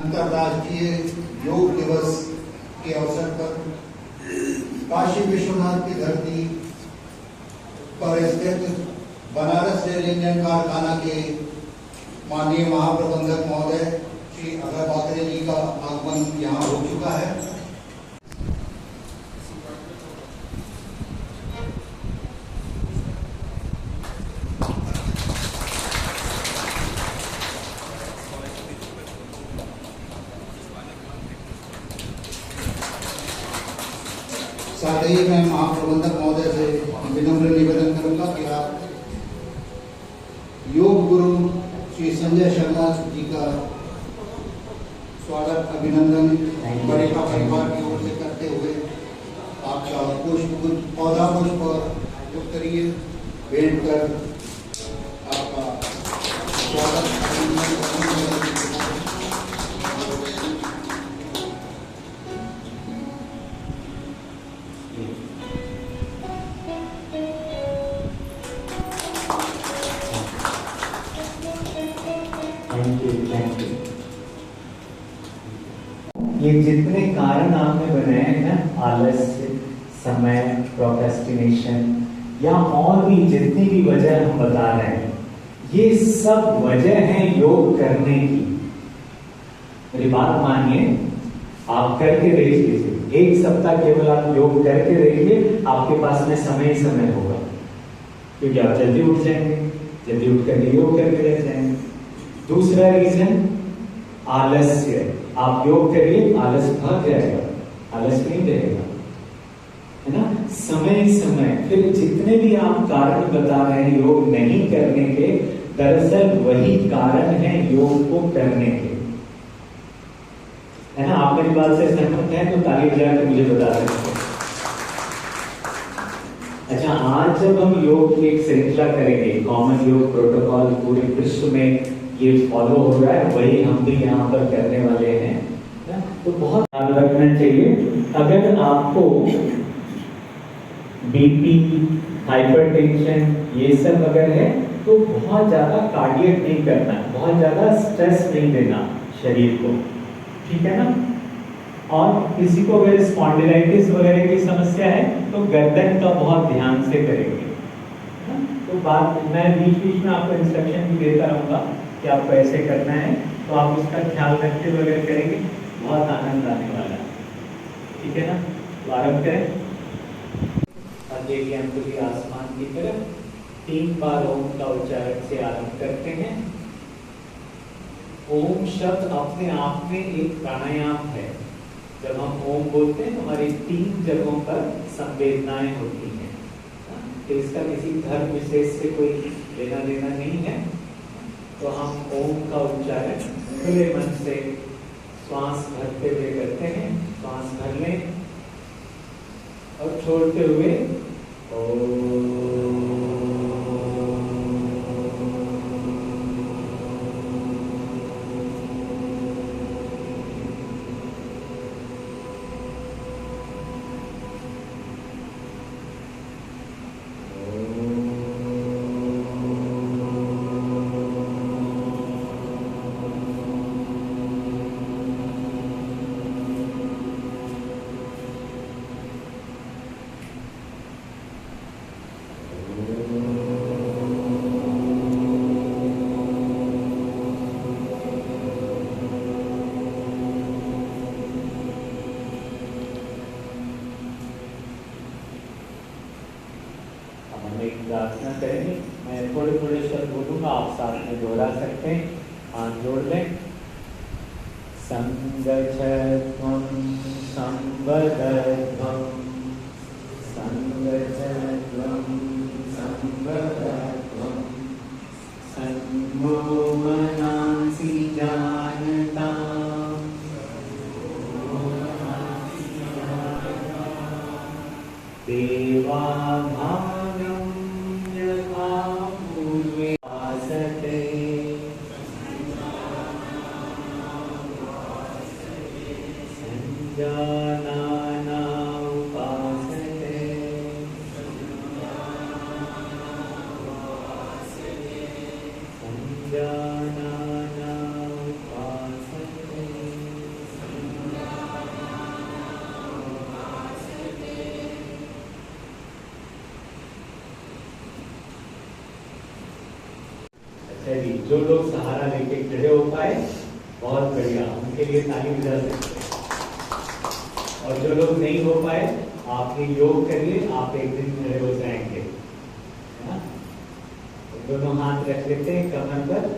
अंतर्राष्ट्रीय योग दिवस के अवसर पर काशी विश्वनाथ की धरती पर स्थित बनारस स्टील इंजन कारखाना के माननीय महाप्रबंधक महोदय श्री अभय बाकरे जी का आगमन यहाँ हो चुका है। साथ ही मैं महाप्रबंधक महोदय से विनम्र निवेदन करूंगा कि आप योग गुरु श्री संजय शर्मा जी का स्वागत अभिनंदन बड़ेका परिवार की ओर से करते हुए आपका पुष्प पौधा पुष्प और उत्तरीय भेंट कर आपका स्वागत अभिनंदन। ये जितने कारण आपने बनाए हैं ना, आलस्य, समय, प्रोक्रेस्टिनेशन या और भी जितनी भी वजह हम बता रहे हैं, ये सब वजह है योग करने की। मेरी बात मानिए, आप करके देख लीजिए, 1 सप्ताह केवल आप योग करके देखिए, आपके पास में समय ही समय होगा, क्योंकि आप जल्दी उठ जाएंगे, जल्दी उठ करके योग करके रह जाएंगे। दूसरा रीजन आलस्य, आप योग करिए, आलस भाग जाएगा, आलस नहीं रहेगा, है ना। समय समय फिर जितने भी आप कारण बता रहे हैं योग नहीं करने के, दरअसल वही कारण है योग को करने के, है ना। आप मेरी बात से सहमत हैं तो ताली बजा के मुझे बता सकते हैं। अच्छा, आज जब हम योग की एक श्रृंखला करेंगे, कॉमन योग प्रोटोकॉल पूरे विश्व में ये फॉलो हो रहा है, वही हम भी यहाँ पर करने वाले हैं, तो बहुत ध्यान रखना चाहिए। अगर आपको बीपी, हाइपरटेंशन ये सब अगर है तो बहुत ज्यादा कार्डियक नहीं करना, बहुत ज्यादा स्ट्रेस नहीं देना शरीर को, ठीक है ना। और किसी को अगर स्पॉन्डिलाइटिस वगैरह की समस्या है तो गर्दन का बहुत ध्यान से करेंगे, तो बात मैं बीच बीच में आपको इंस्ट्रक्शन भी देता रहूँगा कि आपको ऐसे करना है, तो आप उसका ख्याल रखते वगैरह करेंगे, बहुत आनंद आने वाला है, ठीक है ना। तो आरंभ करें। और देखिए हम खुली आसमान की तरफ 3 बार ओम का उच्चारण से आरंभ करते हैं। ओम शब्द अपने आप में एक प्राणायाम है। जब हम ओम बोलते हैं तो हमारी 3 जगहों पर संवेदनाएं होती हैं, तो इसका किसी धर्म विशेष से कोई लेना देना नहीं है। तो हम ओम का उच्चारण खुले मन से श्वास भरते हुए करते हैं। श्वास भर लें और छोड़ते हुए प्रार्थना करेंगे। मैं थोड़े थोड़े शब्द बोलूँगा, आप साथ में दोहरा सकते हैं। हाथ जोड़ लें। संगच्छध्वं संवदध्वं संगच्छध्वं संवदध्वं सन्मो मनांसि जानताम् देवाभागं यथा पूर्वे आसते संजानाना उपासते संजानाना उपासते। चलिए, जो लोग सहारा लेके खड़े हो पाए बहुत बढ़िया, उनके लिए ताली बजा सकते हैं। और जो लोग नहीं हो पाए, आप ये योग करिए, आप एक दिन खड़े हो जाएंगे, है ना। तो दोनों हाथ रख लेते हैं कमर पर,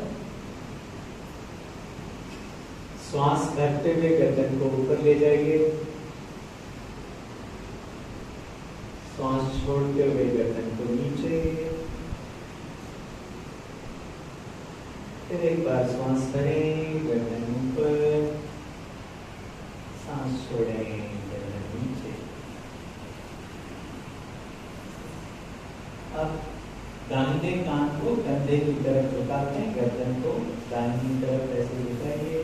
श्वास भरते हुए गर्दन को ऊपर ले जाइए, श्वास छोड़ते हुए गर्दन को नीचे, फिर एक बार श्वास भरें, गर्दन ऊपर, सांस छोड़ें, गर्दन नीचे। अब दाहिने कान को कंधे की तरफ झुकाते हैं, गर्दन को दाहिनी तरफ ऐसे झुकाइए,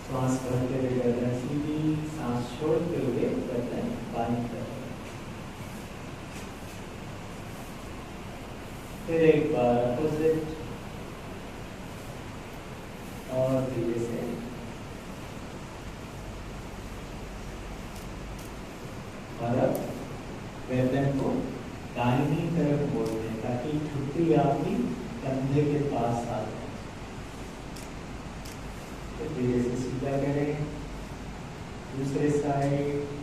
श्वास भरते हुए गर्दन सीधी, सांस छोड़ते हुए गर्दन बाईं तरफ। फिर एक बार अपोजिट, और धीरे से और अब गर्दन को दाहिनी तरफ मोड़ दें ताकि ठुड्डी आपकी कंधे के पास आ जाए। तो धीरे से सीधा करें, दूसरे साइड,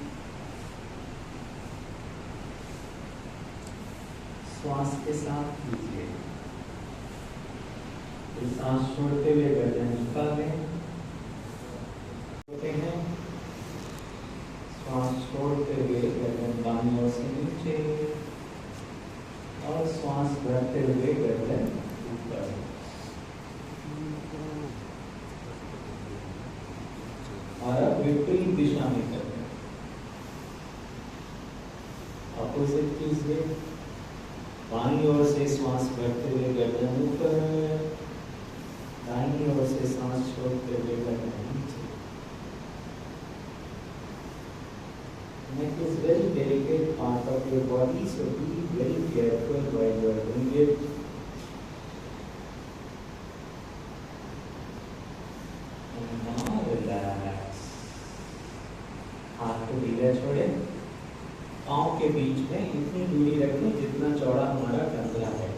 श्वास के साथ कीजिए, तो सांस छोड़ते हुए गर्दन झुका लें, श्वास छोड़ते हुए गर्दन बाईं ओर से नीचे, और श्वास भरते हुए गर्दन ऊपर। और अब विपरीत दिशा में करते हैं, अपोजिट कीजिए, बाईं ओर से श्वास भरते हुए गर्दन ऊपर, दाहिनी ओर से सांस छोड़ते हुए गर्दन नीचे। Neck is very delicate part of your body, so be very careful while you are doing it. And now relax. हाथ को ढीला छोड़ें, पाँव के बीच में इतनी दूरी रखें जितना चौड़ा हमारा कंधा है।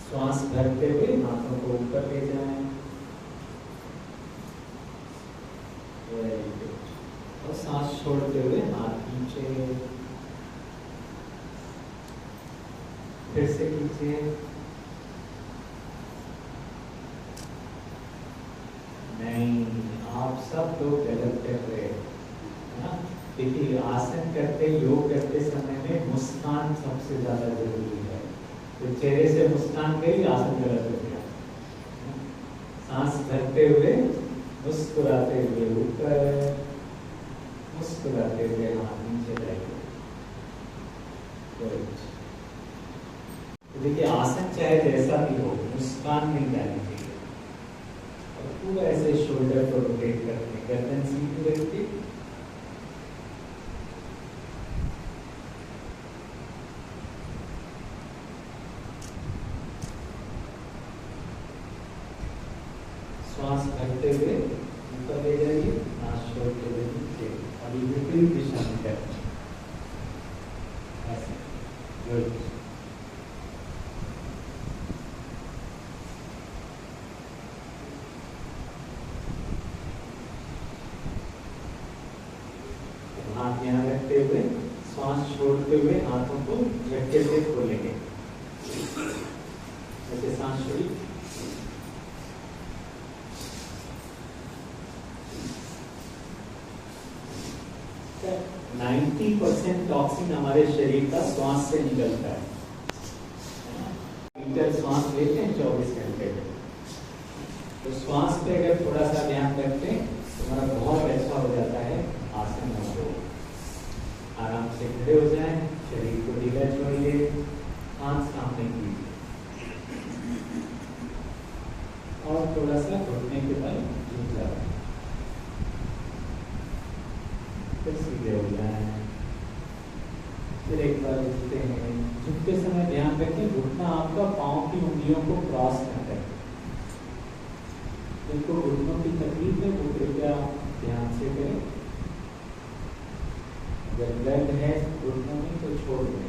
श्वास भरते हुए हाथों को ऊपर ले जाएं, और सांस छोड़ते हुए हाथ नीचे, फिर से कीजिए। नहीं, आप सब लोग गलत कर रहे हैं ना। देखिए, आसन करते, योग करते समय में मुस्कान सबसे ज्यादा जरूरी है। तो चेहरे से मुस्कान गई, आसन गलत हो गया। सांस भरते हुए मुस्कुराते हुए ऊपर, मुस्कुराते हुए हाथ नीचे जाएंगे। तो देखिए, आसन चाहे जैसा भी हो, मुस्कान नहीं जानी चाहिए। और पूरा ऐसे शोल्डर को रोटेट करते, गर्दन सीधी रखती, श्वास भरते हुए ऊपर ले जाइए, सांस छोड़ते हुए नीचे। अभी विपरीत दिशा में करते हैं, ऐसे। गुड। हाथ यहाँ रखते हुए श्वास छोड़ते हुए हाथों को झटके से खोलेंगे, ऐसे सांस छोड़ी। 90% टॉक्सिन हमारे शरीर का श्वास से निकलता है। लीटर श्वास लेते हैं 24 घंटे में, तो श्वास पे अगर थोड़ा सा ध्यान रखते हैं तो हमारा बहुत अच्छा हो जाता है आसन में। तो आराम से खड़े हो जाएं, शरीर को ढीला छोड़िए, हाथ सामने कीजिए, और थोड़ा सा घुटने के बल झुक जाए, फिर सीधे हो जाए। फिर एक बार झुकते हैं, झुकते समय ध्यान रखें घुटना आपका पांव की उंगलियों को क्रॉस न करे। जिनको घुटनों की तकलीफ है वो कृपया ध्यान से करें। अगर दर्द है घुटनों में तो छोड़ दें,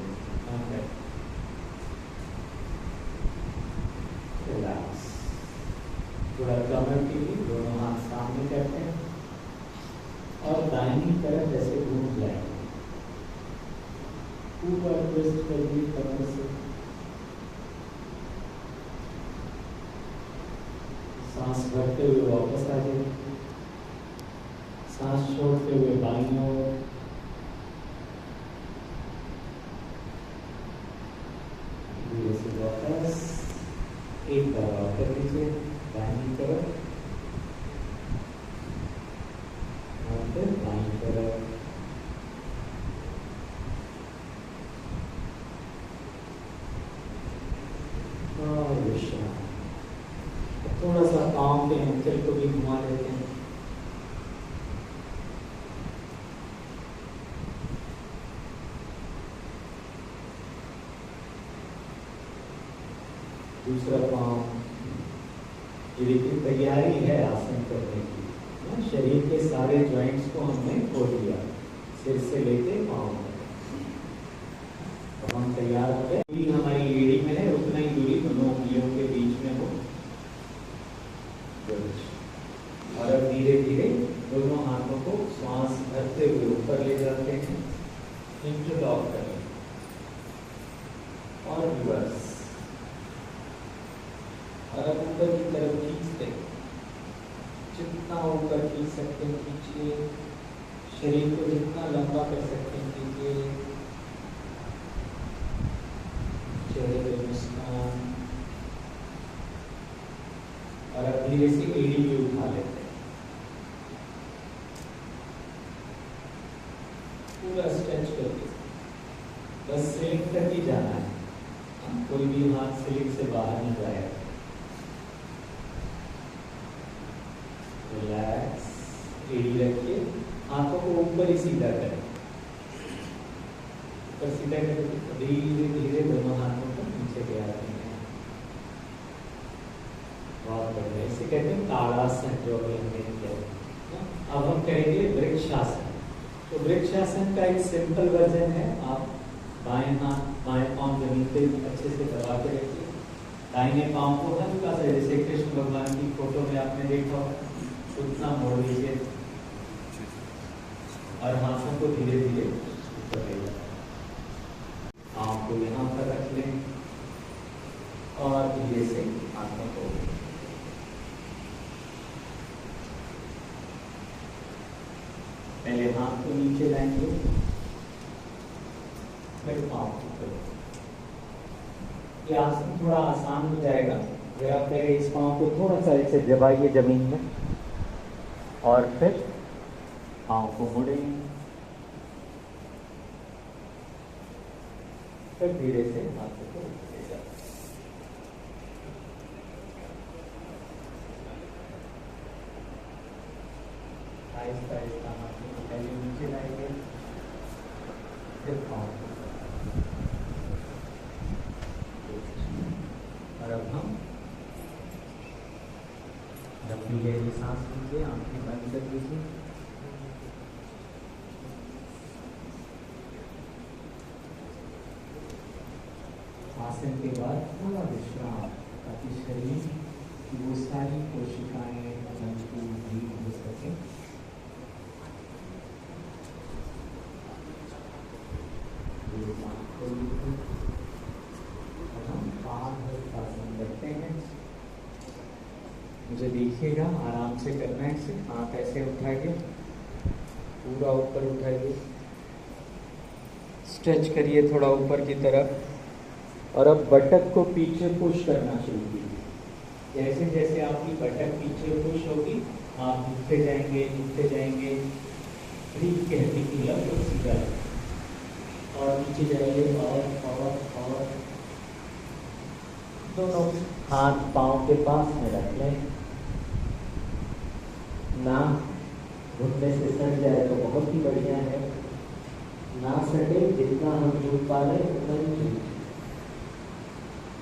थोड़ा कमर के लिए दोनों हाथ सामने करते हैं और दाहिनी तरफ जैसे घूम जाएंगे, ऊपर ट्विस्ट करिए कमर से, सांस भरते हुए वापस आ जाए, सांस छोड़ते हुए बाईं ओर, धीरे से वापस एक बार और कर लीजिए दाहिनी तरफ और फिर बाईं तरफ। और विश्राम। थोड़ा सा पाँव के अंचल को भी घुमा देते हैं। दूसरा पाँव, ये देखिए तैयारी है आसन करने की। शरीर के सारे जॉइंट्स को हमने खोल दिया, सिर से लेके पाँव तक। तो हम तैयार हो गए। दूरी हमारी एड़ी में है, उतना ही दूरी दोनों उंगलियों के बीच में हो। और अब धीरे धीरे दोनों हाथों को श्वास भरते हुए ऊपर ले जाते हैं, इंटरलॉक करें और रिवर्स। और अब ऊपर की तरफ खींचते हैं, जितना ऊपर खींच सकते हैं खींचिए, शरीर को जितना लंबा कर सकते हैं कीजिए, चेहरे पे मुस्कान। और अब धीरे से एड़ी भी उठा लेते हैं, पूरा स्ट्रेच करके, बस सिलिंग तक ही जाना है, कोई भी हाथ सिलिंग से बाहर नहीं जाएगा। रिलैक्स, एड़ी रखिए, हाथों को ऊपर ही सीधा करें, ऊपर सीधा करके धीरे धीरे दोनों हाथों को नीचे ले आते हैं। बहुत बढ़िया, इसे कहते हैं ताड़ासन, जो अभी हमने किया। अब हम करेंगे वृक्षासन। तो वृक्षासन का एक सिंपल वर्जन है। आप बाएं हाथ बाएं पाँव जमीन पे अच्छे से दबा के रखिए, दाहिने पाँव को हल्का सा, जैसे कृष्ण भगवान की फोटो में आपने देखा होगा, उतना मोड़ लीजिए और हाथों को धीरे धीरे ऊपर ले जाए। पाँव को यहाँ पर रख लें और धीरे से हाथों को, पहले हाथ को नीचे लाएंगे, फिर पाँव को ऊपर। ये आसन थोड़ा आसान हो जाएगा अगर आप पहले इस पाँव को थोड़ा सा ऐसे दबाइए जमीन में और फिर पाँव को मुड़ें, फिर धीरे से हाथों को ले जाएं। आहिस्ता आहिस्ता हाथों को पहले नीचे लाएंगे, फिर पाँव को। और अब हम लंबी गहरी सांस लीजिए, आंखें बंद कर लीजिए। आसन के बाद थोड़ा विश्राम, ताकि शरीर की वो सारी कोशिकाएं मजबूत हो सके। हम आसन करते हैं। मुझे देखिएगा, आराम से करना है इसे। हाथ ऐसे उठाइए, पूरा ऊपर उठाइए, स्ट्रेच करिए थोड़ा ऊपर की तरफ। और अब बटक को पीछे पुश करना शुरू कीजिए। जैसे जैसे आपकी बटक पीछे पुश होगी, आप नीचे जाएंगे, नीचे जाएंगे। ब्रीथ कहती की लगभग सीधा और नीचे जाइए और दोनों हाथ पाँव के पास में रख लें। ना घुटने से सट जाए तो बहुत ही बढ़िया है, ना सटे, जितना हम झूठ पा रहे उतना ही झूठ।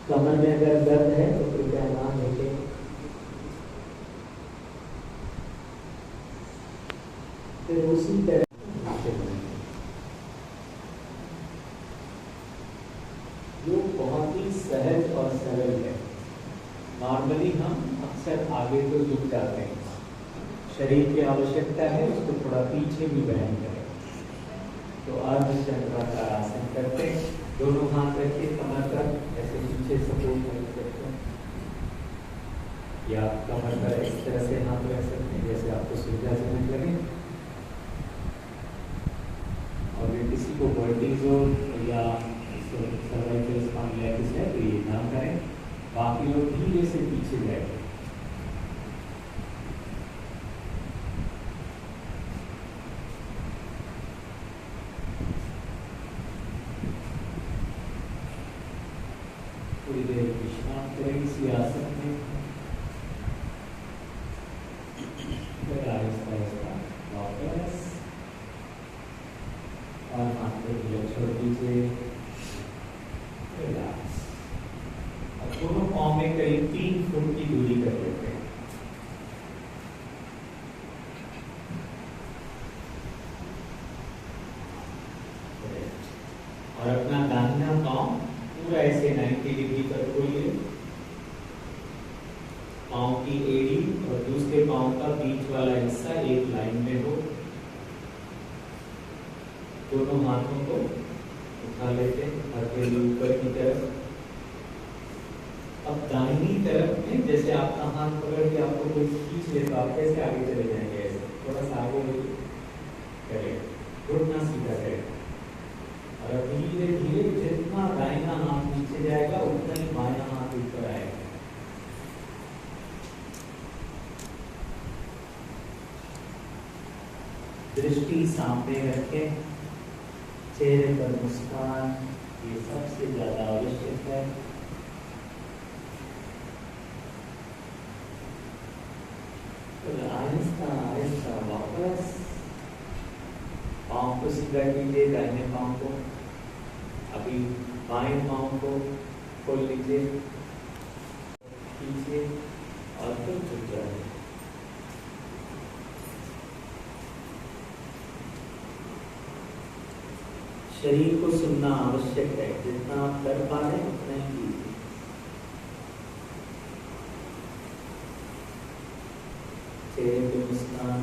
कमर में अगर दर्द है तो कृपया ना लेके, फिर उसी तरह योग बहुत ही सहज और सरल है। नॉर्मली हम अक्सर आगे तो झुक जाते हैं, शरीर की आवश्यकता है उसको थोड़ा पीछे भी बहन करें। तो अर्धचंद्राकार आसन करते हैं, दोनों हाथ रखिए कमर पर, ऐसे पीछे सपोर्ट कर सकते हैं, या कमर पर इस तरह से हाथ रख सकते हैं जैसे आपको सुविधाजनक लगे। और ये किसी को वर्टिगोल या सर्वाइकल स्पॉन्डिलाइटिस है तो ये ना करें, बाकी लोग धीरे से पीछे बैठे। थोड़ी देर विश्राम करें इसी आसन में, फिर आहिस्ता आहिस्ता वापस और हाथ को ढीला छोड़ दीजिए, रिलैक्स। अब दोनों पाँव में करीब 3 फुट की दूरी कर लेते हैं। और अपना दाहिना पाँव पूरा ऐसे 90 डिग्री पर खोलिए, पाँव की एड़ी और दूसरे पाँव का बीच वाला हिस्सा एक लाइन में हो। दोनों हाथों को उठा लेते हैं हथेली ऊपर की तरफ। अब दाहिनी तरफ में जैसे आपका हाथ पकड़ के आपको कोई खींच ले तो आप कैसे आगे चले जाएंगे, ऐसे थोड़ा सा आगे करें, घुटना सीधा करें। और अब धीरे धीरे जितना दाहिना हाथ नीचे जाएगा उतना ही बायां हाथ ऊपर आएगा। दृष्टि सामने रखें, चेहरे पर मुस्कान, ये सबसे ज्यादा आवश्यक है। तो आहिस्ता आहिस्ता वापस पाँव को सीधा कीजिए, दाहिने पाँव को, अभी बाएं पाँव को खोल लीजिए, खींचिए और फिर झुक जाइए। शरीर को सुनना आवश्यक है, जितना आप कर पा रहे हैं उतना ही कीजिए। चेहरे पे मुस्कान,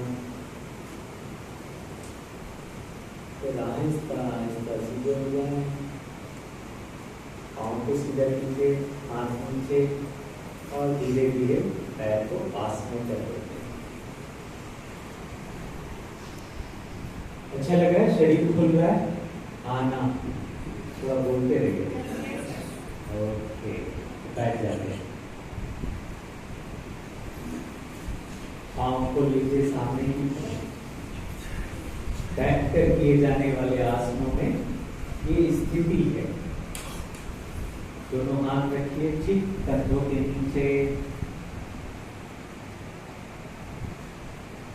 फिर आहिस्ता आहिस्ता सीधे हो जाए, पाँव को सीधा कीजिए, हाथ नीचे और धीरे धीरे पैर को पास में कर देते हैं। अच्छा लग रहा है, शरीर खुल रहा है। हाँ ना, थोड़ा बोलते रहिए। ओके, बैठ जाते हैं। पाँव को लीजिए सामने की तरफ। बैठ कर किए जाने वाले आसनों में ये स्थिति है। दोनों हाथ रखिए ठीक कंधों के नीचे,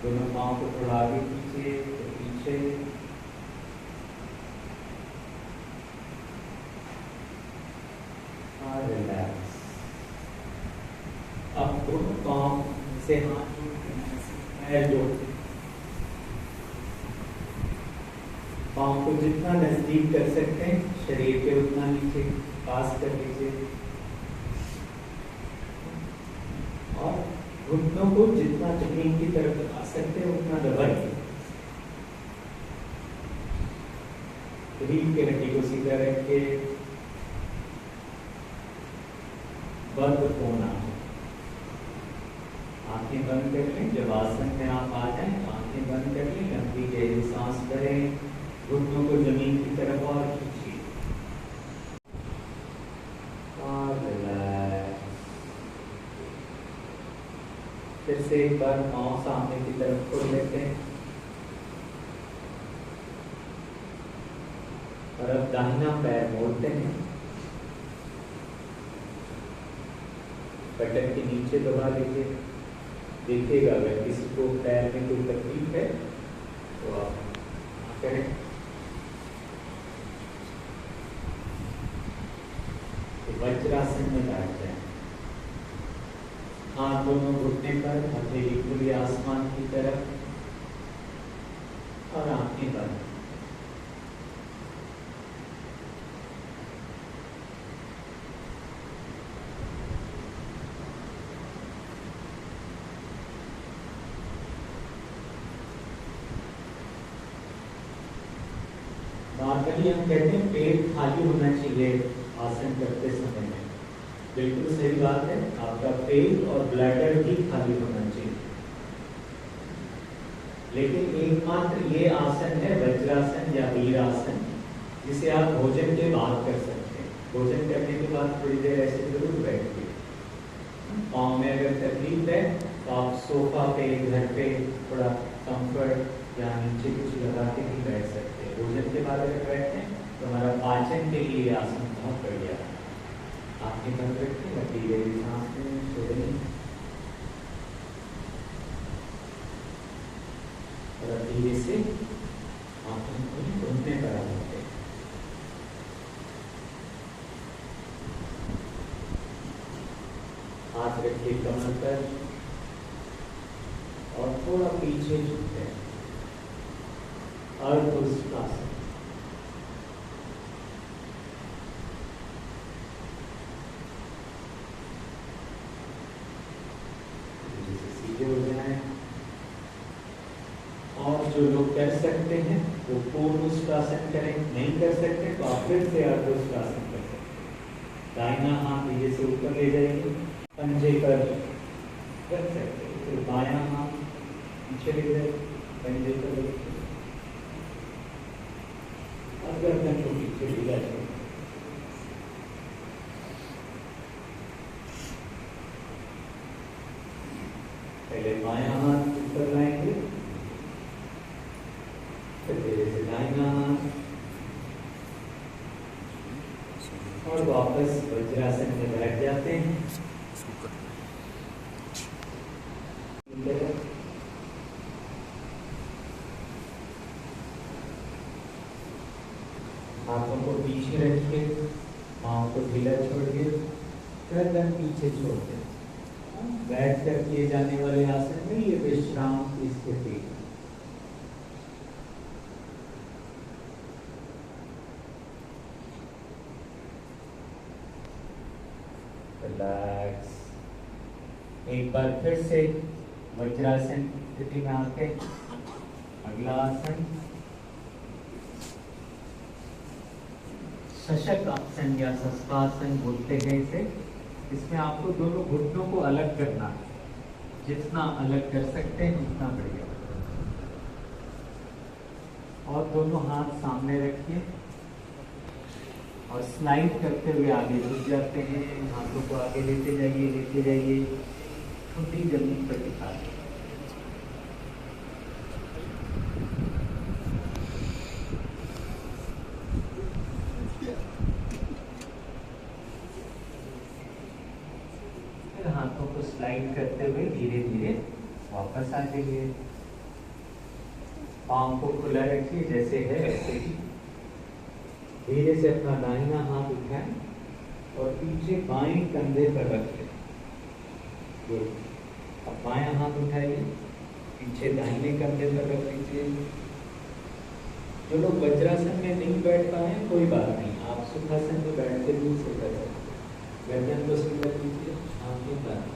दोनों पाँव को थोड़ा आगे खींचे तो पीछे, रिलैक्स। अब दोनों पाँव से हाथ जोड़, पाँव को जितना नजदीक कर सकते हैं शरीर के उतना नीचे पास कर लीजिए और घुटनों को जितना जमीन की तरफ आ सकते हैं उतना दबाइए। रीढ़ की हड्डी को सीधा रखिए, बंद होना, आंखें बंद कर लें। जब आसन में आप आ जाएं आंखें बंद कर लें, लंबी गहरी सांस भरें, घुटनों को जमीन की तरफ और खींचिए और रिलैक्स। फिर से एक बार पाँव सामने की तरफ खोल लेते हैं और अब दाहिना पैर मोड़ते हैं, पटक के नीचे दबा लीजिए। देखिएगा अगर किसी को पैर में कोई तकलीफ है तो आप करें। तो वज्रासन में बैठ जाए, हाथ दोनों घुटने पर, हथेली खुली आसमान की तरफ और आंखें बंद। नॉर्मली हम कहते हैं पेट खाली होना चाहिए आसन करते समय में। बिल्कुल सही बात है, आपका पेट और ब्लैडर भी खाली होना चाहिए। लेकिन एकमात्र ये आसन है वज्रासन या वीरासन, जिसे आप भोजन के बाद कर सकते हैं। भोजन करने के बाद थोड़ी देर ऐसे जरूर बैठिए। पाँव में अगर तकलीफ है तो आप सोफा पे, घर पे थोड़ा कंफर्ट या नीचे कुछ लगा के भी बैठ सकते हैं। भोजन के बाद अगर बैठते हैं तो हमारा पाचन के लिए आसन बहुत बढ़िया है। आपके बंद रखिए, धीरे धीरे सांस में छोड़ें और धीरे से आंखों को घूमने पर आ जाते हैं। हाथ रखिए कमर पर और थोड़ा पीछे झुकते हैं। अर्धोष्टासन। सीधे हो जाए। और जो लोग कर सकते हैं वो पूर्णोष्टासन करें, नहीं कर सकते तो आप फिर से अर्धोष्टासन कर सकते हैं। दाहिना हाथ धीरे से ऊपर ले जाइए, पंजे पर रख सकते हैं। फिर बायां हाथ पीछे ले जाए, पंजे पर रखिए और गर्दन को पीछे ढीला छोड़िए। पहले बायां हाथ ऊपर लाएंगे, फिर धीरे से दाहिना हाथ और वापस वज्रासन में बैठ जाते हैं। हाथों को पीछे रखिए, पाँव को ढीला छोड़िए, गर्दन पीछे छोड़ दें। बैठ कर किए जाने वाले आसन में ये विश्राम की स्थिति। रिलैक्स। एक बार फिर से वज्रासन स्थिति में आके अगला आसन शशक आसन या शस्त्रासन बोलते हैं इसे। इसमें आपको दोनों घुटनों को अलग करना है। जितना अलग कर सकते हैं उतना बढ़िया। और दोनों हाथ सामने रखिए और स्लाइड करते हुए आगे झुक जाते हैं। हाथों को आगे लेते जाइए, छोटी जमीन पर टिका दें। फिर हाथों को स्लाइड करते हुए धीरे धीरे वापस आ जाइए। पाँव को खुला रखिए, जैसे है वैसे ही। धीरे से अपना दाहिना हाथ उठाएं और पीछे बाएं कंधे पर रखें। गुड। अब बायां हाथ उठाइए, पीछे दाहिने कंधे पर रख लीजिए। जो लोग वज्रासन में नहीं बैठ पाए हैं कोई बात नहीं, आप सुखासन में बैठते भी इसे कर सकते हैं। गर्दन को सीधा कीजिए, आंखें बंद।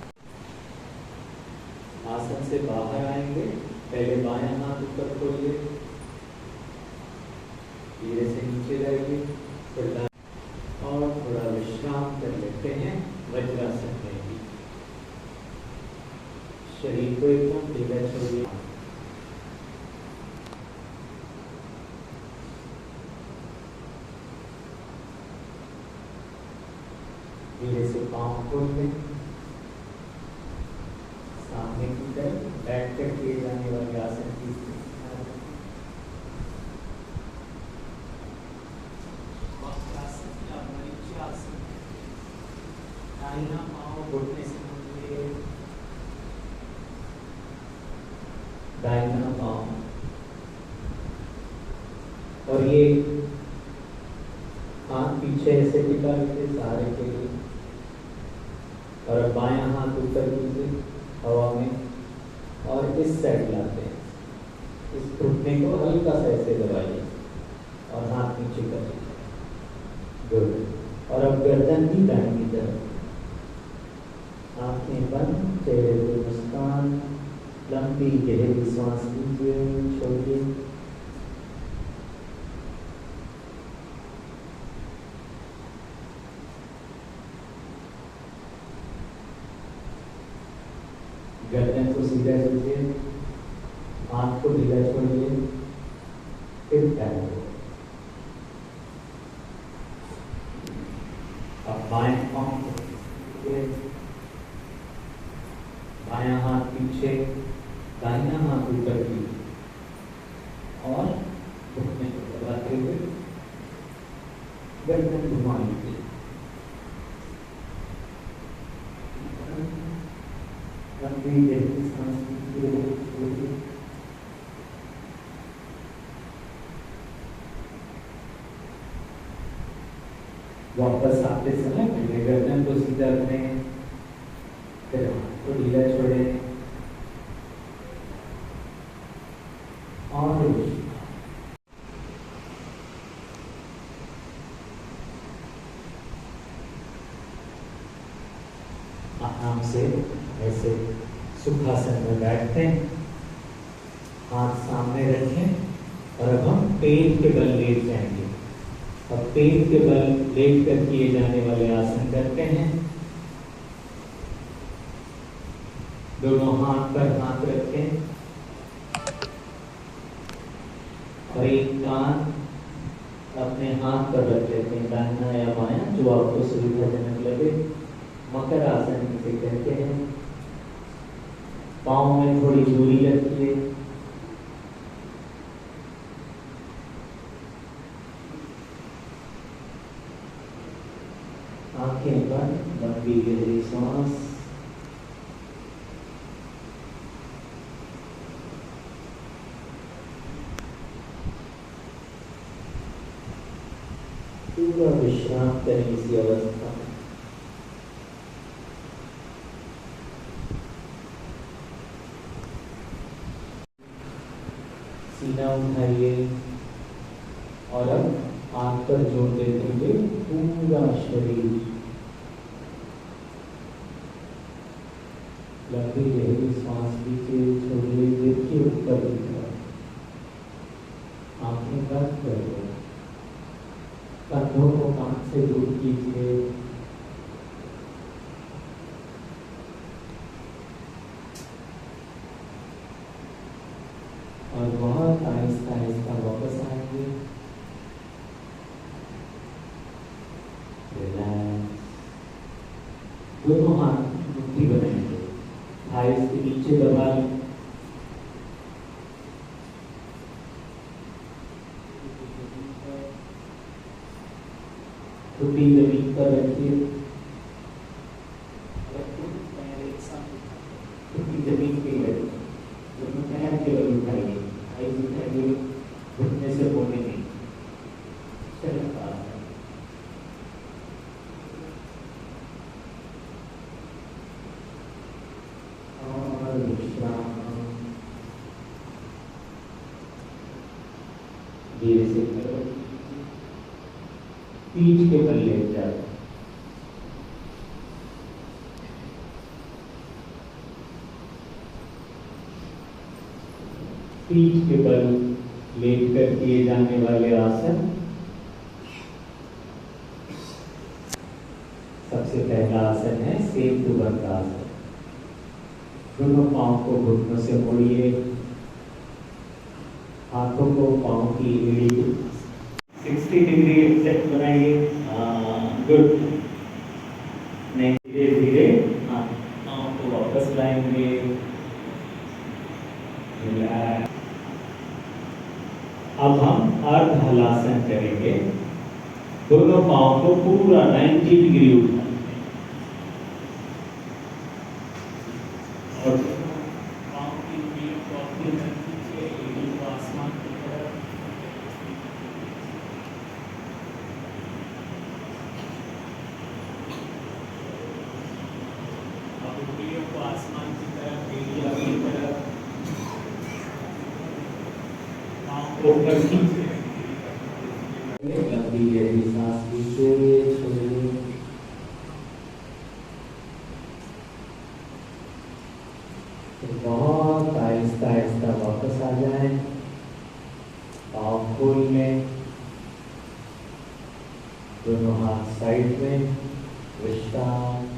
आसन से बाहर आएंगे, पहले बायां हाथ ऊपर खोलिए, धीरे से नीचे लाइए, फिर और थोड़ा विश्राम कर लेते हैं वज्रासन में भी। शरीर को एकदम ढीला छोड़िए। धीरे से पाँव खोल दें, सामने की तरफ बैठ कर किए जाने वाले आसन की दाहिना पाँव घुटने से मुड़िए, दाहिना पाँव, और ये हाथ पीछे ऐसे टिका रखिए सहारे के लिए। और अब बायां हाथ ऊपर कीजिए हवा में और इस साइड लाते हैं। इस घुटने को हल्का सा ऐसे दबाइए और हाथ नीचे कर लीजिए। गुड। और अब गर्दन भी दाहिनी तरफ, आंखें बंद, चेहरे पे मुस्कान, लंबी गहरी सांस लीजिए, छोड़िए। गर्दन को सीधा रखिए, हाथ को ढीला छोड़िए, फिर पैर को। अब बाएं पांव को रखिए, बायां हाथ पीछे, दाहिना हाथ ऊपर की और घुटने को दबाते हुए गर्दन घुमा लीजिए। लंबी गहरी सांस लीजिए। वापस आते समय पहले गर्दन को सीधा रखें, फिर हाथ को ढीला छोड़ें और आराम से ऐसे सुखासन में बैठते हैं, हाथ सामने रखें और अब हम पेट के बल लेट जाएंगे। अब पेट के बल लेट कर किए जाने वाले आसन करते हैं। दोनों हाथ पर हाथ रखें और एक कान अपने हाथ पर रख लेते हैं, दाहिना या बायां, जो आपको सुविधाजनक लगे। मकर आसन इसे कहते हैं। पाँव में थोड़ी दूरी रखिए, आंखें बंद, लंबी गहरी सांस। पूरा विश्राम करें इसी अवस्था में। सीना उठाइए और अब आंख पर जोर देते हुए पूरा शरीर लंबी गहरी सांस लीजिए, छोड़िए, देखिए ऊपर की तरफ, आंखें बंद कर दो, कंधों को कान से दूर कीजिए। और बहुत आहिस्ता आहिस्ता वापस आएंगे। रिलैक्स। दोनों हाथ मुट्ठी बनाएंगे, थाइस के नीचे दबा लें। घुटने जमीन पर रखिए, पैर एक साथ घुटने जमीन पे रखिए, दोनों पैर केवल उठाइए, थाइस उठाइए, घुटने से होने नहीं। और विश्राम। धीरे से करो, पीठ के बल लेट जाओ। पीठ के बल लेट कर किए जाने वाले आसन। सबसे पहला आसन है सेतुबंध आसन। दोनों पांव को घुटनों से मोड़िए, हाथों को पांव की एड़ी 60 डिग्री एग्जैक्ट बनाइए। गुड। धीरे धीरे पांव को वापस लाएंगे। अब हम अर्ध हलासन करेंगे। दोनों पांव को पूरा 90 डिग्री उठाएंगे और पांव की उंगलियों को अपनी धरती से, एड़ी को आसमान की तरफ। अब उंगलियों को आसमान की तरफ, एड़ी अपनी तरफ, पांव को ऊपर खींचे। लंबी गहरी सांस लीजिए, छोड़िए। बहुत आहिस्ता आहिस्ता वापस आ जाए। पाँव खोल लें, दोनों हाथ साइड में, विश्राम।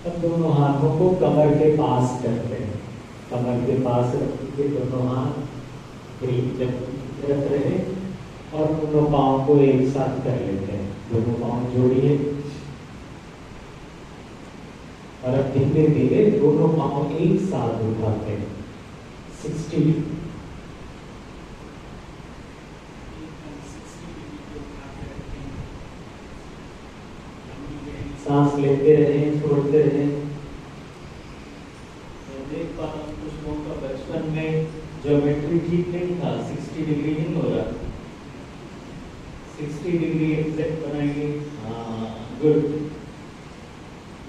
अब दोनों हाथों को कमर के पास करते हैं, कमर के पास रखिए दोनों हाथ एक तरफ रहे और दोनों पाँव को एक साथ कर लेते हैं। दोनों पाँव जोड़िए और अब धीरे धीरे दोनों पाँव एक साथ उठाते हैं 60। सांस लेते रहें, छोड़ते रहें। मैं देख पा रहा हूँ कुछ लोगों का बचपन में ज्योमेट्री ठीक नहीं था, 60 डिग्री नहीं हो रहा। 60 डिग्री एग्जैक्ट बनाएंगे। हाँ गुड।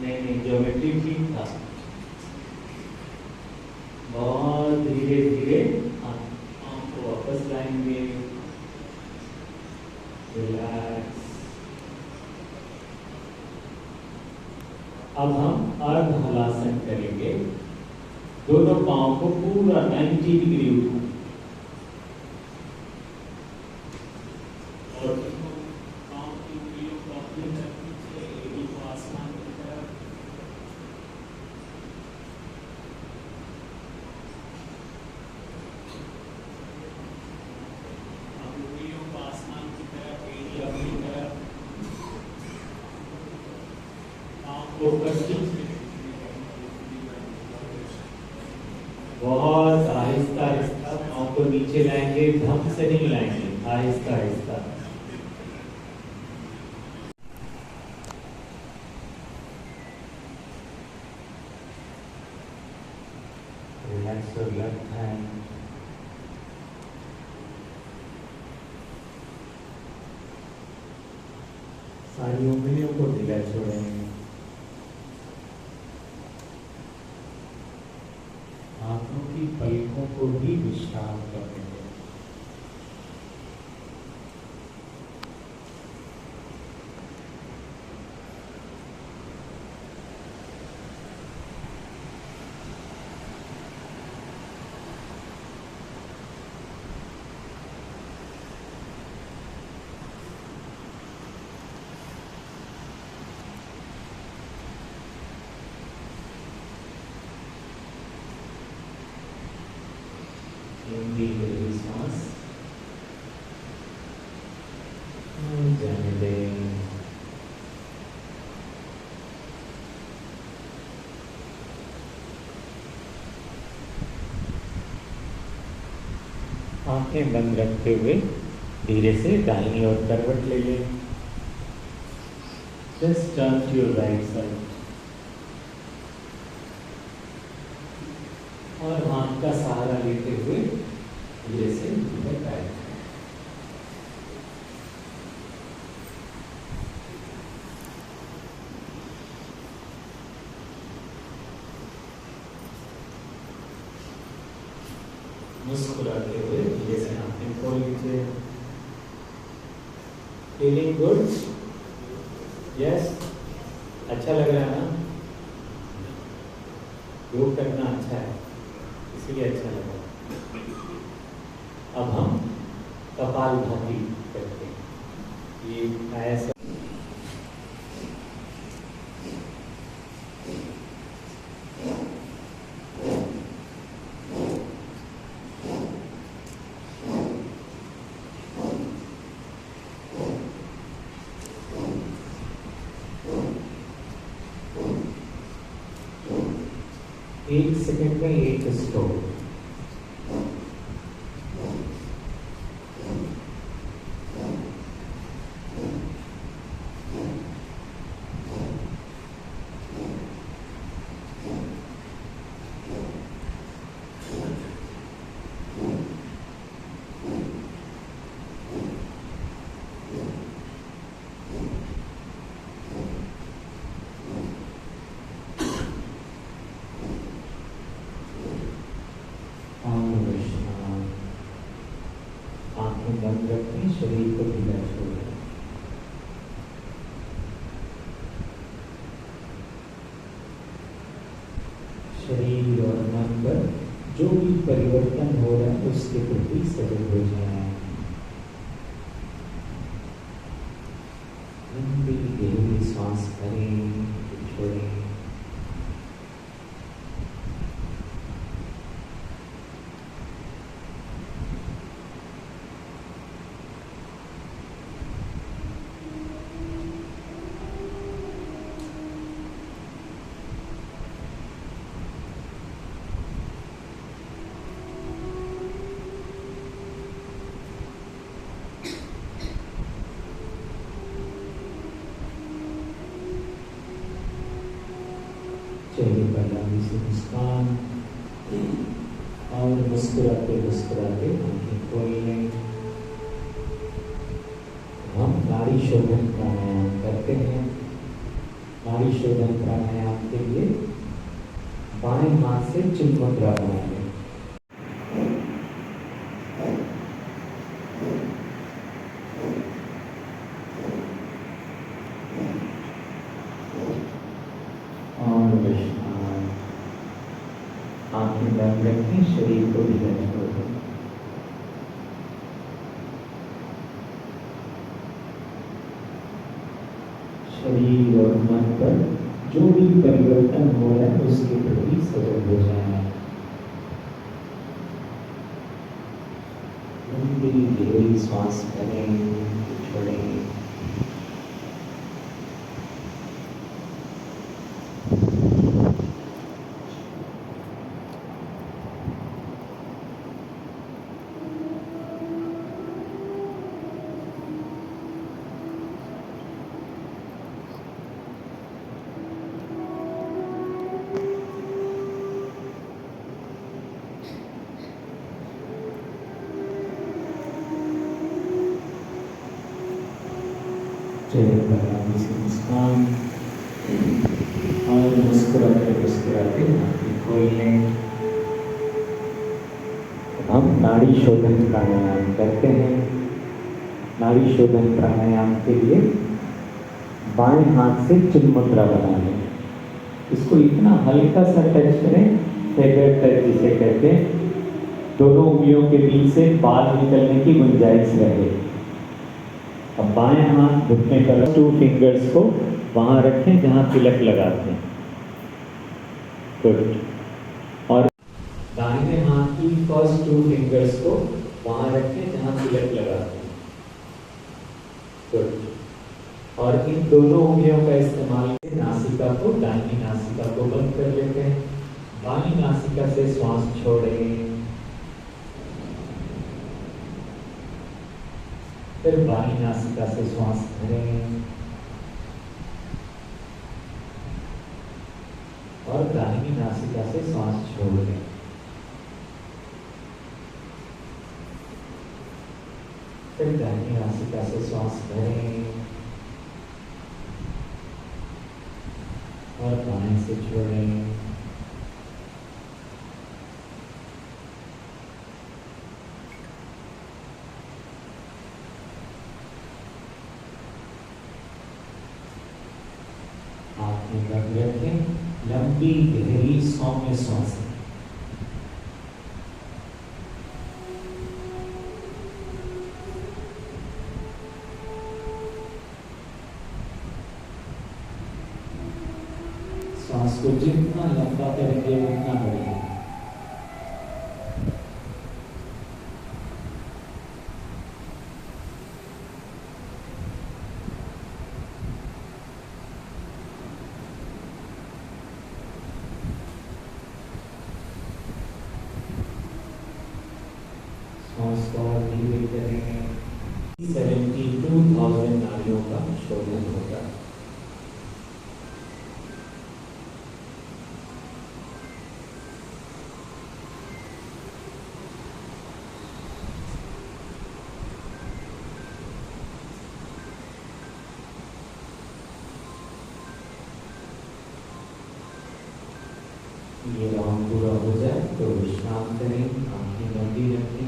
नहीं ज्योमेट्री ठीक था। बहुत धीरे धीरे आँख को वापस लाएंगे। रिलैक्स। अब हम अर्ध हलासन करेंगे। दोनों पांव को पूरा 90 डिग्री उठाएं और पांव की उंगलियों को अपनी तरफ खींचे, एड़ी को आसमान की तरफ। उंगलियों को आसमान की तरफ, एड़ी अपनी तरफ। बहुत आहिस्ता आहिस्ता पाँव को नीचे लाएंगे, धम से नहीं लाएंगे, Aahista Aahista. Relax your left hand. सारी उंगलियों को ढीला छोड़ेंगे। हाथों की पलकों को भी विश्राम करेंगे। लंबी गहरी सांस जाने दें। आंखें बंद रखते हुए धीरे से दाहिनी ओर करवट ले लें। Just turn to your right side और हाथ का सहारा लेते हुए धीरे से ऊपर बैठ। मुस्कुराते हुए धीरे से आंखें खोल लीजिए। Feeling good? यस, अच्छा लग रहा है ना? योग करना अच्छा है, इसलिए अच्छा लग रहा है। अब हम कपालभाति करते हैं। ये ऐसा एक सेकंड में एक स्ट्रोक। बंद रखें, शरीर को ढीला छोड़ें। शरीर और मन पर जो भी परिवर्तन हो रहा है उसके प्रति सजग हो जाए। लंबी गहरी सांस भरें, छोड़ें। चेहरे पर लंबी सी मुस्कान और मुस्कुराते मुस्कुराते आंखें खोल लें। हम नाड़ी शोधन प्राणायाम करते हैं। नाड़ी शोधन प्राणायाम के लिए बाएं हाथ से चिन्ह मुद्रा बना लें। और विश्राम। आंखें बंद रखें, शरीर को ढीला छोड़ दें। शरीर और मन पर जो भी परिवर्तन हो रहा है उसके प्रति सजग हो जाए। लंबी गहरी सांस करें, छोड़ें। चेहरे पर लंबी सी मुस्कान और मुस्कुराते मुस्कुराते आंखें खोल लें। हम नाड़ी शोधन प्राणायाम करते हैं। नाड़ी शोधन प्राणायाम के लिए बाएं हाथ से चिन्ह मुद्रा बना लें। इसको इतना हल्का सा टच करें, फिंगर टच जिसे कहते हैं, दोनों उंगलियों के बीच से बाल निकलने की गुंजाइश रहे। अब बाएं हाथ घुटने पर 2 फिंगर्स को वहां रखें जहां तिलक लगाते हैं। गुड। और दाहिने हाथ की फर्स्ट 2 फिंगर्स को वहां रखें जहां तिलक लगाते हैं। गुड। और इन दोनों उंगलियों का इस्तेमाल करके नासिका को, दाहिनी नासिका को बंद कर लेते हैं। बाईं नासिका से श्वास छोड़ें, फिर बाईं नासिका से श्वास भरें और दाहिनी नासिका से श्वास छोड़ दें। फिर दाहिनी नासिका से श्वास भरें और बाएं से छोड़ें। आंखें बंद रखें, लंबी गहरी सौम्य श्वास। श्वास को जितना लंबा करेंगे उतना बढ़ेगा। श्वास को और धीरे करेंगे। 72,000 नाड़ियों का शोधन होगा। ये राउंड पूरा हो जाए तो विश्राम करें, आंखें बंदी रखें।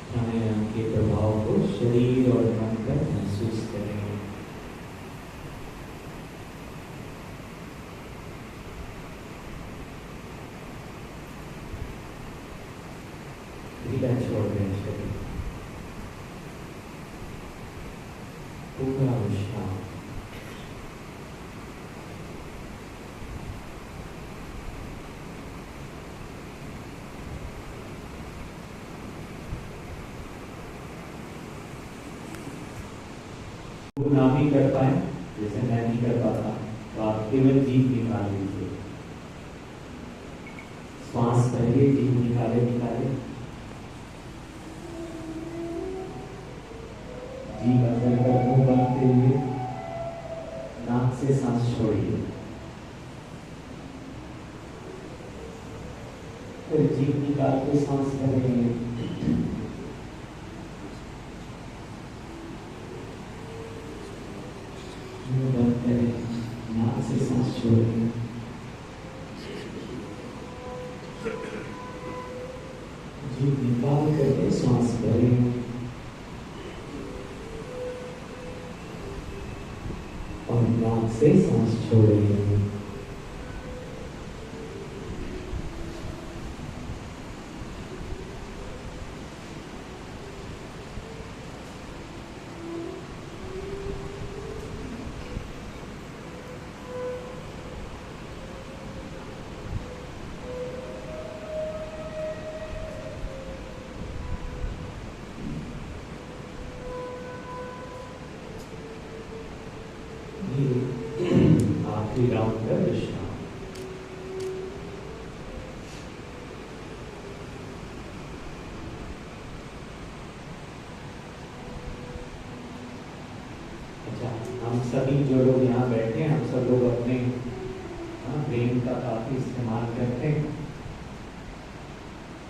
प्राणायाम के प्रभाव को शरीर और मन पर महसूस करें। ढीला छोड़ दें शरीर, पूरा विश्राम। ना भी कर पाए, जैसे मैं नहीं कर पाता, तो आप केवल जीभ निकाल लीजिए। श्वास करिए, जीभ निकाले निकाले, जीभ अंदर कर मुंह बनते हुए नाक से सांस छोड़िए, फिर जीभ निकाल के सांस भरेंगे। बंद करें, नाक से सांस छोड़िए, जीभ निकाल करके सांस भरेंगे और नाक से सांस छोड़ेंगे। आखिरी राउंड का विश्राम। अच्छा, हम सभी जो लोग यहाँ बैठे हैं, हम सब लोग अपने ब्रेन का काफी इस्तेमाल करते हैं,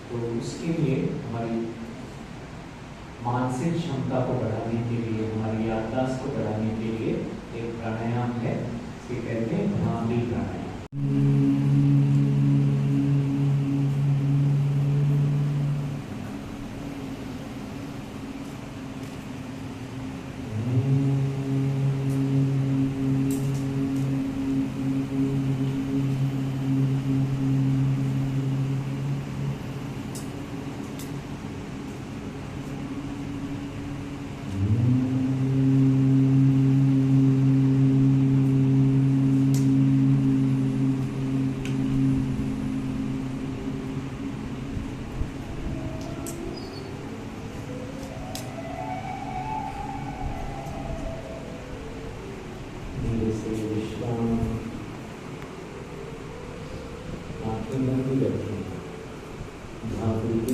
तो उसके लिए हमारी मानसिक क्षमता को बढ़ाने के लिए, हमारी याददाश्त को बढ़ाने के लिए एक प्राणायाम है, इसे कहते हैं भ्रामरी प्राणायाम।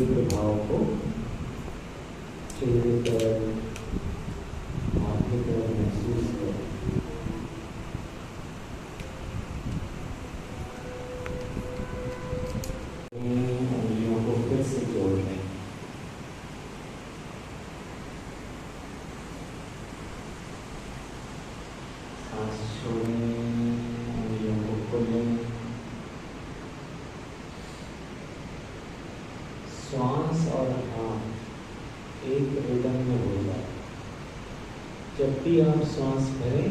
प्रभाव को चेहरे पर, माथे पर महसूस करें। उंगलियों को फिर से जोड़ लें। सांस छोड़ें, उंगलियों को खोलें। श्वास और हाथ एक रिदम में हो जाए। जब भी आप श्वास भरें,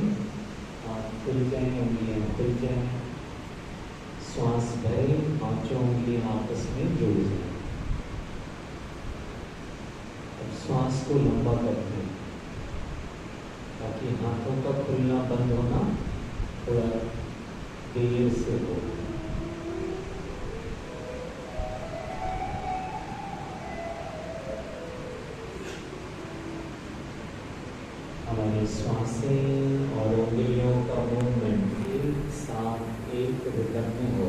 हाथ खुल जाएं, उंगलियां खुल जाएं। श्वास भरें, पांचों उंगलियां आपस में जुड़ जाएं। अब श्वास को लंबा करते हैं ताकि हाथों का खुलना बंद होना थोड़ा देर से हो। हमारी सांसें और उंगलियों का मूवमेंट एक साथ एक रिदम में हो।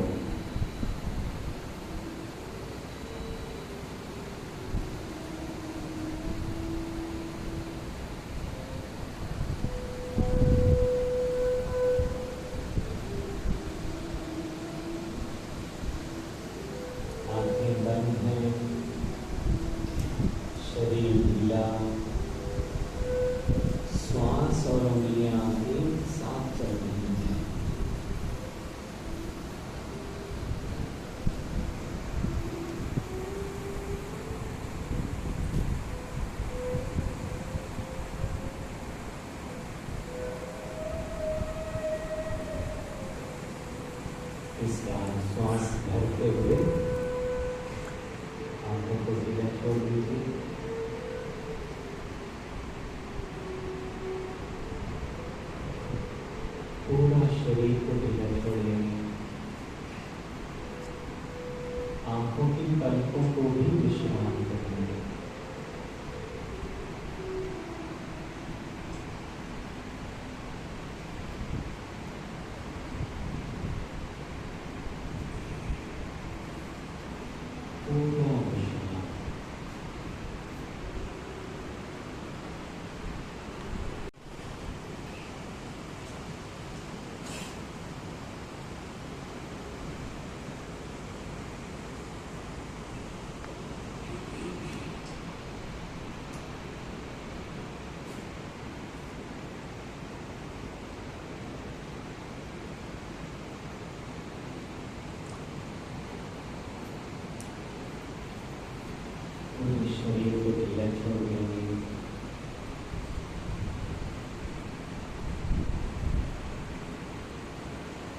आंखें बंद हैं, शरीर ढीला, श्वास और उंगलियां एक साथ चल रही हैं। इस बार श्वास भरते हुए आंखों को ढीला छोड़ दीजिए। पूरा शरीर को ढीला छोड़ेंगे। आंखों की पलकों को भी विश्राम करेंगे। पूरा विश्राम।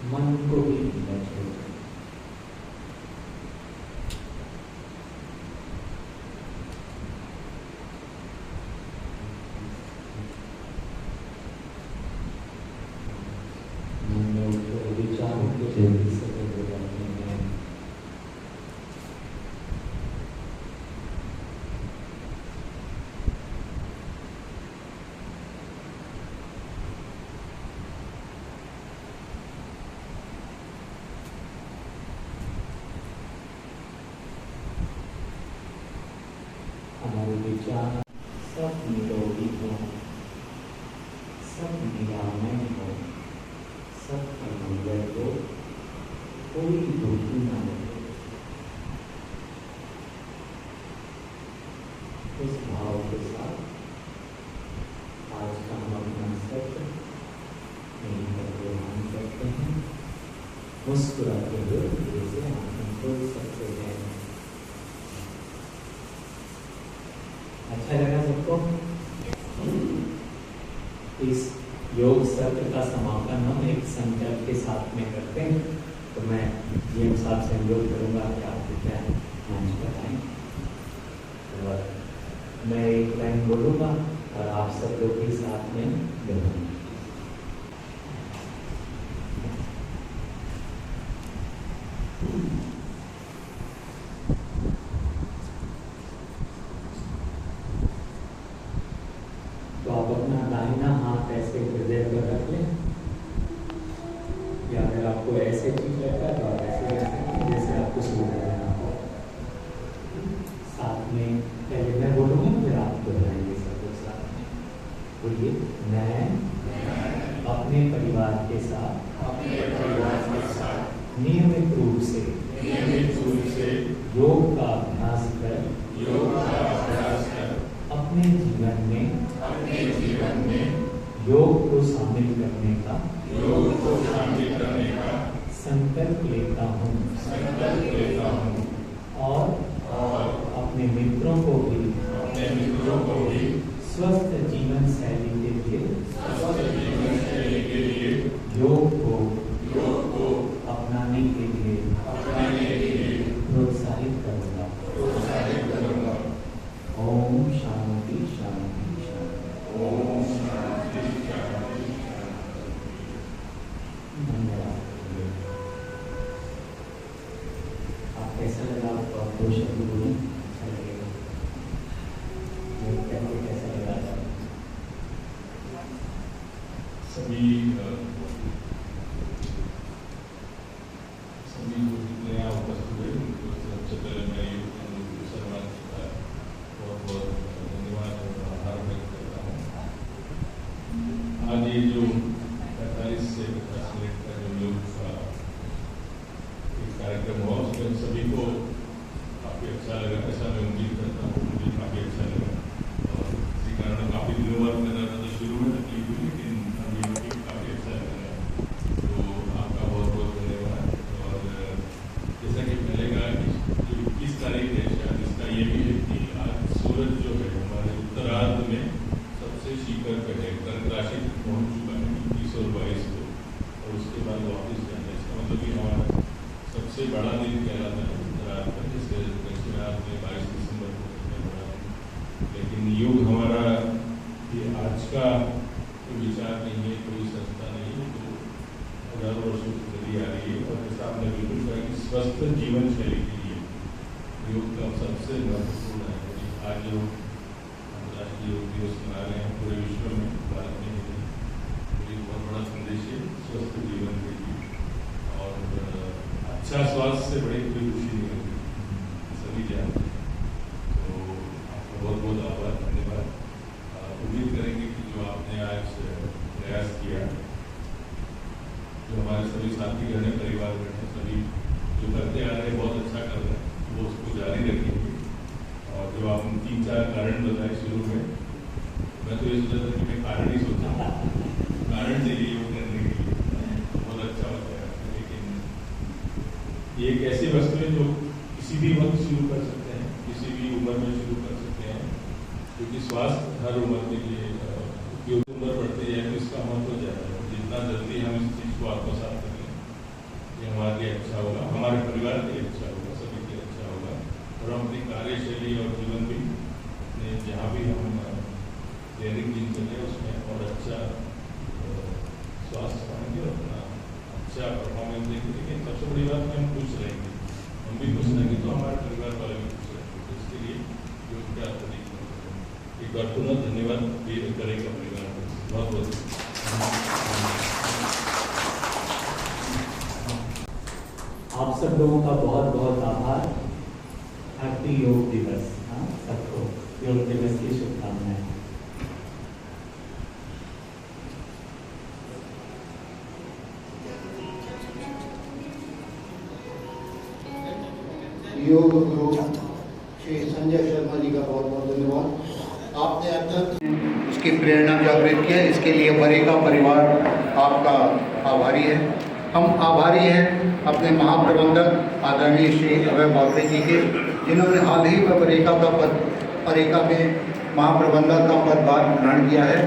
मन को भी ढीला छोड़ दें। मन में उठे विचारों को जल्दी से बदल जाते हैं। हमारे विचार सब निरोगी हो, सब निरामय हो, सब मंगल हो, कोई दुखी न हो। इस भाव के साथ आज का हम अपना सत्र यहीं पर ग्रहण करते हैं। मुस्कुराते हुए धीरे से आंखें खोल सकते हैं। अच्छा लगा सबको? इस योग सत्र का समापन हम एक संकल्प के साथ में करते हैं। तो मैं जीएम साहब से अनुरोध करूंगा कि आप कृपया मंच पर आएं और मैं एक लाइन बोलूंगा और आप सब लोग भी साथ में बोलेंगे। तो आप अपना दाहिना हाथ ऐसे हृदय पर रख लें, या अगर आपको ऐसे ठीक लगता है तो आप ऐसे रख सकते हैं जैसे आपको सुविधा देना हो। साथ में पहले मैं बोलूँगा फिर आप दोहराएंगे सब लोग साथ में। बोलिए, मैं अपने परिवार के साथ नियमित रूप से योग का अभ्यास कर अपने जीवन में योग को शामिल करने का संकल्प लेता हूँ और अपने मित्रों को भी स्वस्थ जीवन शैली के लिए योग को अपनाने के लिए प्रोत्साहित करूँगा। ओम शांति शांति शांति। ओम शांति शांति शांति। धन्यवाद। आप कैसा लगा? आपको आप दो शब्द बोलें, अच्छा लगेगा। कैसा लगा? सभी जितने यहाँ उपस्थित हुए उनको सबसे पहले मैं सर्वान बहुत बहुत धन्यवाद और आभार व्यक्त करता हूँ। आज ये जो 45 से 50 मिनट का जो योग का एक कार्यक्रम हुआ उसमें सभी को काफ़ी अच्छा लगा, ऐसा मैं उम्मीद करता हूँ। मुझे काफ़ी अच्छा लगा और इसी कारण काफ़ी दिनों बाद कर रहा था तो शुरू में तकलीफ हुई, लेकिन अभी काफ़ी अच्छा लगा। तो आपका बहुत बहुत धन्यवाद। और जैसा कि पहले कहा कि जो 21 तारीख है शायद इसका ये भी है कि आज सूरज जो है हमारे उत्तरार्ध में सबसे शिखर पे है, कर्क राशि पहुँच चुका है 21 और 22 को, और उसके बाद वापस जाना है। इसका मतलब कि हमारा सबसे बड़ा दिन कहलाता है उत्तरार्ध में, जैसे दक्षिणार्ध में 22 दिसंबर को सबसे बड़ा दिन। लेकिन योग हमारा ये आज का कोई विचार नहीं है, कोई संस्था नहीं है, तो हजारों वर्षों से चली आ रही है। और जैसा आपने बिल्कुल कहा कि स्वस्थ जीवन शैली के लिए योग का सबसे महत्वपूर्ण है। आज जो अंतर्राष्ट्रीय योग दिवस मना रहे हैं पूरे विश्व में, भारत में भी, तो एक बहुत बड़ा संदेश है स्वस्थ जीवन के लिए। और अच्छा स्वास्थ्य से बड़ी कोई खुशी नहीं होती, सभी जानते हैं। तो आपका बहुत बहुत आभार, धन्यवाद। उम्मीद करेंगे कि जो आपने आज प्रयास किया, जो हमारे सभी साथी गण परिवार गण हैं, सभी जो करते आ रहे हैं बहुत अच्छा कर रहे हैं, वो उसको जारी रखेंगे। और जो आपने 3-4 कारण बताए शुरू में, मैं तो ये सोचा था कि मैं कारण ही सोचा, कारण चाहिए योग करने के लिए, बहुत अच्छा होता है। लेकिन ये एक ऐसी वस्तु है जो किसी भी वक्त शुरू कर सकते हैं, किसी भी उम्र में शुरू कर सकते हैं, क्योंकि स्वास्थ्य हर उम्र के लिए उपयोग। उम्र बढ़ती है तो इसका महत्व ज़्यादा है। जितना जल्दी हम इस चीज़ को आत्मसात करें ये हमारे लिए अच्छा होगा, हमारे परिवार के लिए अच्छा होगा, सभी के लिए अच्छा होगा। और हम अपनी कार्यशैली और जीवन भी ने जहाँ भी हम दैनिक दिनचर्या उसमें और अच्छा स्वास्थ्य पाएंगे और अपना अच्छा परफॉर्मेंस देंगे। लेकिन सबसे बड़ी बात है हम खुश रहेंगे, हम भी खुश रहेंगे तो हमारे परिवार वाले भी खुश रहेंगे। तो इसके लिए योग का एक बार पुनः धन्यवाद भी करेगा परिवार को। बहुत बहुत आप सब लोगों का बहुत बहुत आभार। हैप्पी योग दिवस। सबको योग दिवस की शुभकामनाएं। योग गुरु श्री संजय शर्मा जी का बहुत बहुत धन्यवाद। आपने अब तक उसकी प्रेरणा जागृत की है, इसके लिए बरेका परिवार आपका आभारी है। हम आभारी हैं अपने महाप्रबंधक आदरणीय श्री अभय बागड़े जी के, जिन्होंने हाल ही में बरेका में महाप्रबंधक का पदभार ग्रहण किया है।